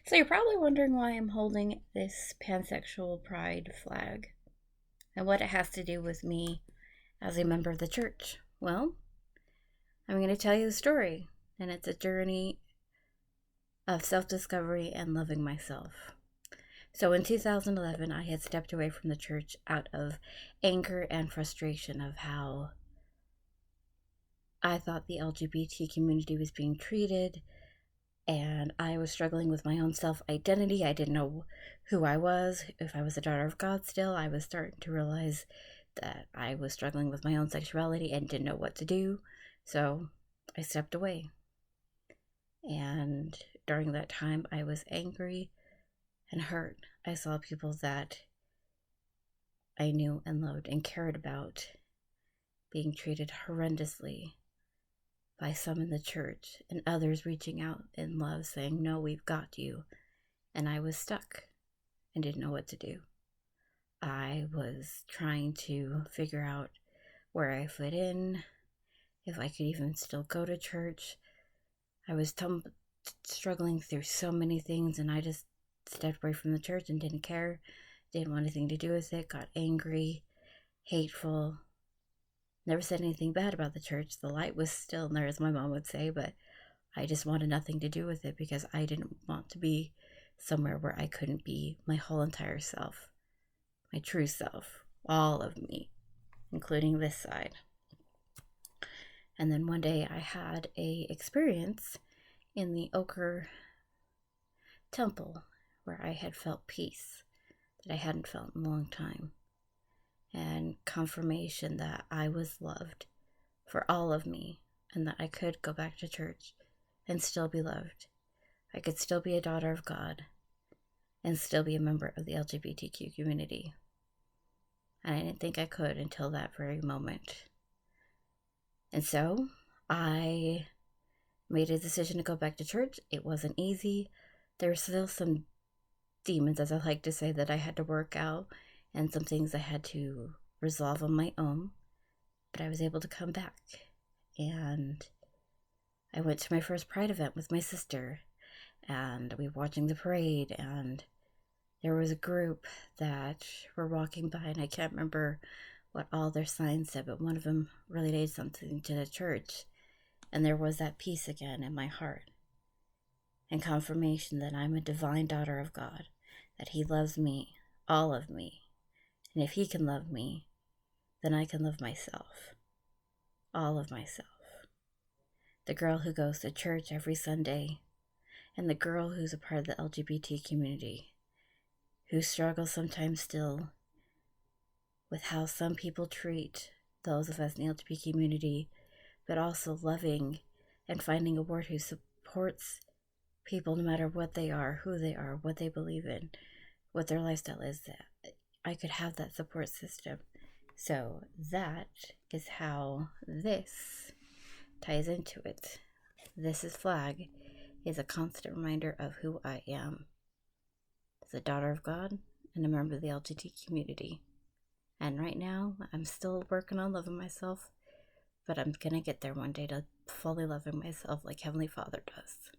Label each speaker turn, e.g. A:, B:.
A: So you're probably wondering why I'm holding this pansexual pride flag and what it has to do with me as a member of the church. Well, I'm going to tell you the story, and it's a journey of self-discovery and loving myself. So in 2011, I had stepped away from the church out of anger and frustration of how I thought the LGBT community was being treated, and I was struggling with my own self identity. I didn't know who I was, if I was a daughter of God still. I was starting to realize that I was struggling with my own sexuality and didn't know what to do. So I stepped away. And during that time, I was angry and hurt. I saw people that I knew and loved and cared about being treated horrendously by some in the church, and others reaching out in love saying, "No, we've got you." And I was stuck and didn't know what to do. I was trying to figure out where I fit in, if I could even still go to church. I was struggling through so many things, and I just stepped away from the church and didn't care, didn't want anything to do with it, got angry, hateful. Never said anything bad about the church. The light was still there, as my mom would say, but I just wanted nothing to do with it because I didn't want to be somewhere where I couldn't be my whole entire self, my true self, all of me, including this side. And then one day I had a experience in the Ochre Temple where I had felt peace that I hadn't felt in a long time, and confirmation that I was loved for all of me, and that I could go back to church and still be loved. I could still be a daughter of God and still be a member of the LGBTQ community. And I didn't think I could until that very moment. And so I made a decision to go back to church. It wasn't easy. There were still some demons, as I like to say, that I had to work out, and some things I had to resolve on my own. But I was able to come back, and I went to my first Pride event with my sister, and we were watching the parade, and there was a group that were walking by, and I can't remember what all their signs said, but one of them related something to the church, and there was that peace again in my heart, and confirmation that I'm a divine daughter of God, that He loves me, all of me, and if He can love me, then I can love myself, all of myself. The girl who goes to church every Sunday, and the girl who's a part of the LGBT community, who struggles sometimes still with how some people treat those of us in the LGBT community, but also loving and finding a word who supports people no matter what they are, who they are, what they believe in, what their lifestyle is, that I could have that support system. So that is how this ties into it. This flag is a constant reminder of who I am as a daughter of God and a member of the LGBT community. And right now, I'm still working on loving myself, but I'm gonna get there one day to fully loving myself like Heavenly Father does.